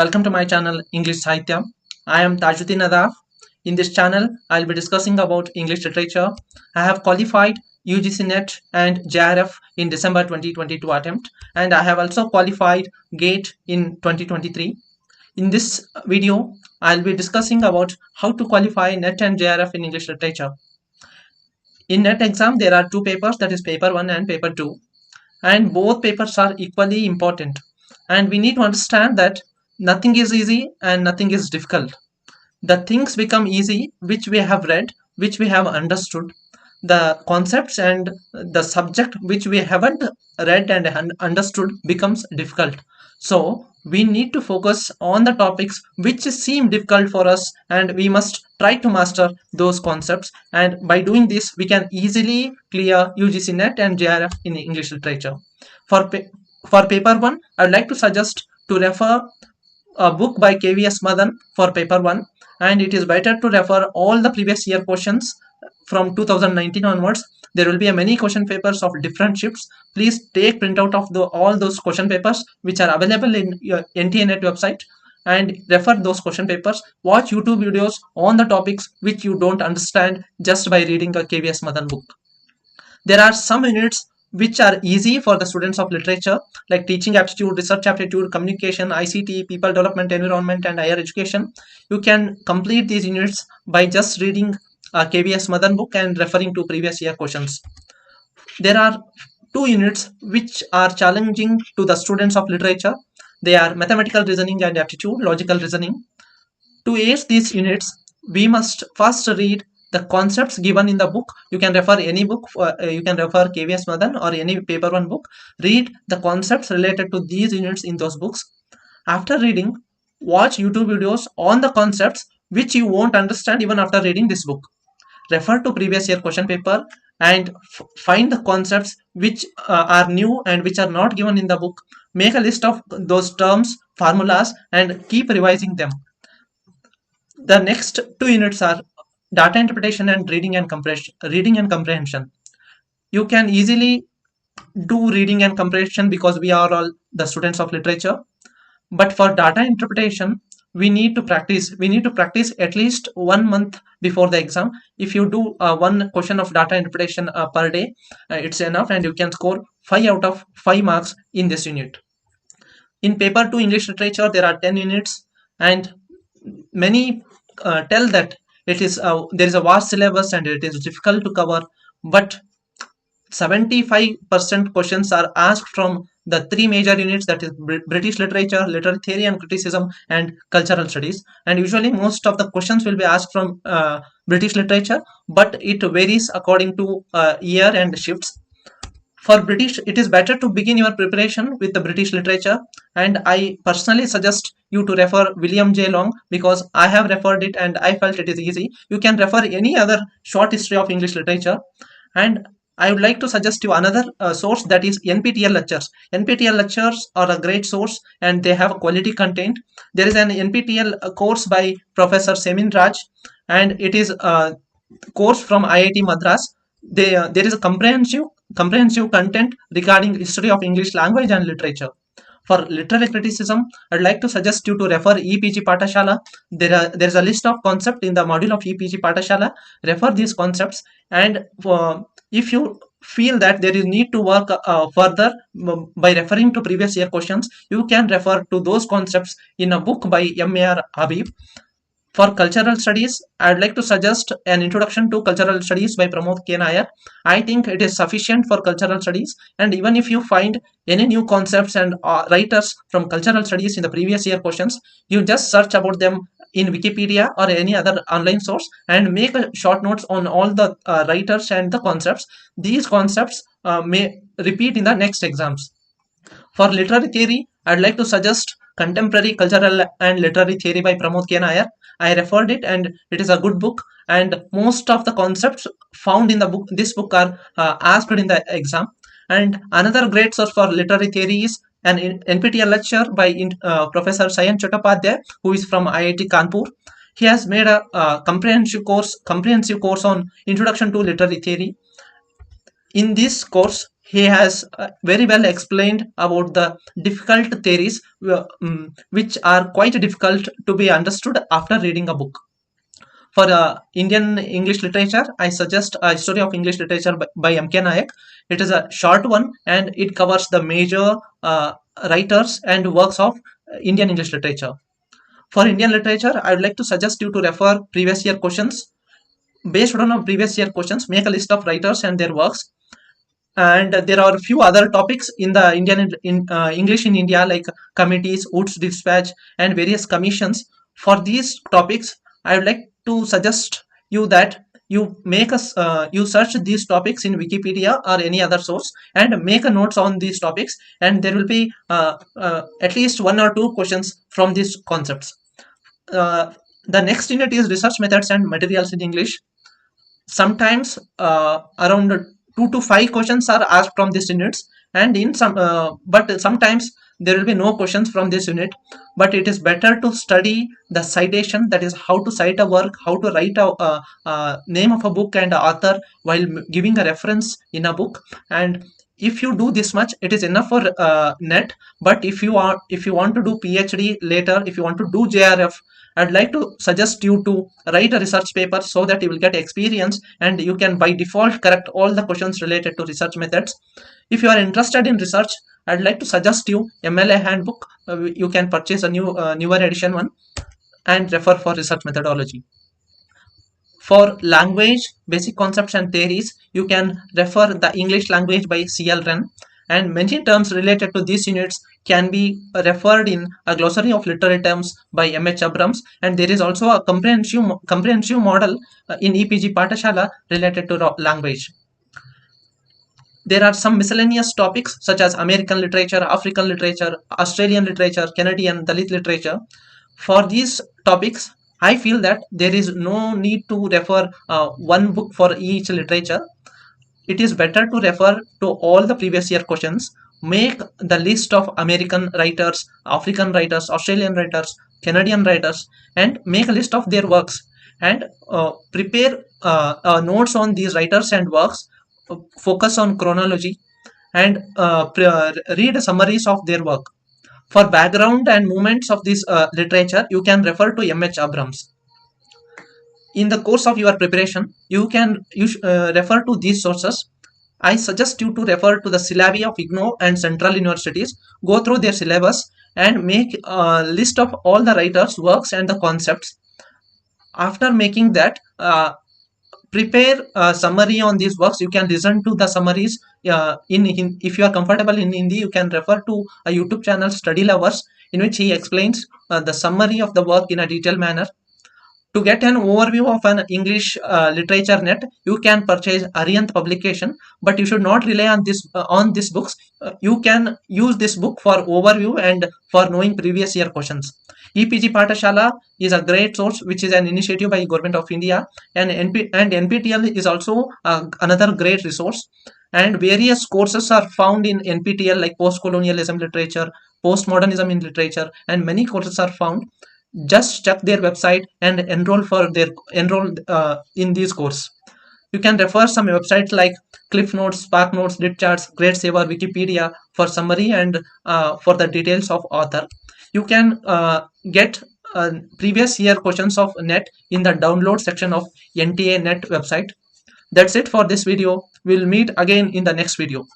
Welcome to my channel English Sahitya. I am Tajuddin Adaf. In this channel, I'll be discussing about English literature. I have qualified UGC NET and JRF in December 2022 attempt, and I have also qualified GATE in 2023. In this video, I'll be discussing about how to qualify NET and JRF in English literature. In NET exam, there are two papers, that is paper 1 and paper 2, and both papers are equally important. And we need to understand that nothing is easy and nothing is difficult. The things become easy which we have read, which we have understood. The concepts and the subject which we haven't read and understood becomes difficult. So we need to focus on the topics which seem difficult for us, and we must try to master those concepts. And by doing this, we can easily clear UGC NET and JRF in English literature. For paper 1, I would like to suggest to refer a book by KVS Madan for paper 1, and it is better to refer all the previous year questions from 2019 onwards. There will be many question papers of different shifts. Please take printout of all those question papers which are available in your NT-NET website and refer those question papers. Watch YouTube videos on the topics which you don't understand just by reading a KVS Madan book. There are some units which are easy for the students of literature, like teaching aptitude, research aptitude, communication, ICT, people development, environment, and higher education. You can complete these units by just reading a KVS Madan book and referring to previous year questions. There are two units which are challenging to the students of literature. They are mathematical reasoning and aptitude, logical reasoning. To ace these units, we must first read the concepts given in the book. You can refer any book, you can refer KVS Madan or any paper 1 book. Read the concepts related to these units in those books. After reading, watch YouTube videos on the concepts which you won't understand even after reading this book. Refer to previous year question paper and find the concepts which are new and which are not given in the book. Make a list of those terms, formulas, and keep revising them. The next two units are data interpretation and reading and comprehension. You can easily do reading and comprehension because we are all the students of literature. But for data interpretation, we need to practice. We need to practice at least 1 month before the exam. If you do one question of data interpretation per day, it's enough, and you can score 5 out of 5 marks in this unit. In paper 2 English literature, there are 10 units, and many tell that it is there is a vast syllabus and it is difficult to cover, but 75% questions are asked from the 3 major units, that is British literature, literary theory and criticism, and cultural studies. And usually most of the questions will be asked from British literature, but it varies according to year and shifts. For British, it is better to begin your preparation with the British literature, and I personally suggest you to refer William J. Long because I have referred it and I felt it is easy. You can refer any other short history of English literature, and I would like to suggest you another source, that is NPTEL lectures. NPTEL lectures are a great source and they have quality content. There is an NPTEL course by Professor Semin Raj, and it is a course from IIT Madras. There is a comprehensive content regarding history of English language and literature. For literary criticism, I'd like to suggest you to refer EPG Pathashala. There is a list of concepts in the module of EPG Pathashala. Refer these concepts, and if you feel that there is need to work further by referring to previous year questions, you can refer to those concepts in a book by M.A.R. Habib. For cultural studies, I would like to suggest an introduction to cultural studies by Pramod K. Nair. I think it is sufficient for cultural studies, and even if you find any new concepts and writers from cultural studies in the previous year questions, you just search about them in Wikipedia or any other online source and make short notes on all the writers and the concepts. These concepts may repeat in the next exams. For literary theory, I'd like to suggest Contemporary Cultural and Literary Theory by Pramod K. Nair. I referred it and it is a good book, and most of the concepts found in this book are asked in the exam. And another great source for literary theory is an NPTEL lecture by Professor Sayan Chattopadhyay, who is from IIT Kanpur. He has made a comprehensive course on Introduction to Literary Theory. In this course, he has very well explained about the difficult theories which are quite difficult to be understood after reading a book. For Indian English literature, I suggest a History of English Literature by M.K. Nayak. It is a short one and it covers the major writers and works of Indian English literature. For Indian literature, I would like to suggest you to refer previous year questions. Based on previous year questions, make a list of writers and their works. And there are a few other topics in the English in India, like committees, Wood's Dispatch, and various commissions. For these topics, I would like to suggest you that you make you search these topics in Wikipedia or any other source and make a notes on these topics, and there will be at least 1 or 2 questions from these concepts. The next unit is research methods and materials in English. Sometimes around 2 to 5 questions are asked from this units, and in some but sometimes there will be no questions from this unit. But it is better to study the citation, that is how to cite a work, how to write a name of a book and author while giving a reference in a book. And if you do this much, it is enough for NET. But if you want to do PhD later, if you want to do JRF, I'd like to suggest you to write a research paper so that you will get experience and you can by default correct all the questions related to research methods. If you are interested in research, I'd like to suggest you MLA handbook. You can purchase a newer edition one and refer for research methodology. For language, basic concepts and theories, you can refer the English language by C.L. Wren, and many terms related to these units can be referred in a glossary of literary terms by M.H. Abrams, and there is also a comprehensive model in EPG Pathashala related to language. There are some miscellaneous topics such as American literature, African literature, Australian literature, Canadian, Dalit literature. For these topics, I feel that there is no need to refer one book for each literature. It is better to refer to all the previous year questions. Make the list of American writers, African writers, Australian writers, Canadian writers, and make a list of their works, and prepare notes on these writers and works. Focus on chronology and read summaries of their work. For background and movements of this literature, you can refer to M.H. Abrams. In the course of your preparation, you can refer to these sources. I suggest you to refer to the syllabi of IGNOU and central universities, go through their syllabus and make a list of all the writers' works and the concepts. After making that, prepare a summary on these works. You can listen to the summaries if you are comfortable in Hindi. You can refer to a YouTube channel, Study Lovers, in which he explains the summary of the work in a detailed manner. To get an overview of an English literature net, you can purchase Arihant publication, but you should not rely on these books. You can use this book for overview and for knowing previous year questions. EPG Pathashala is a great source, which is an initiative by Government of India, and NPTEL is also another great resource. And various courses are found in NPTEL, like post-colonialism literature, postmodernism in literature, and many courses are found. Just check their website and enroll in these courses. You can refer some websites like Cliff Notes, Spark Notes, LitCharts, Great Saver, Wikipedia for summary and for the details of author. You can get previous year questions of NET in the download section of NTA NET website. That's it for this video. We'll meet again in the next video.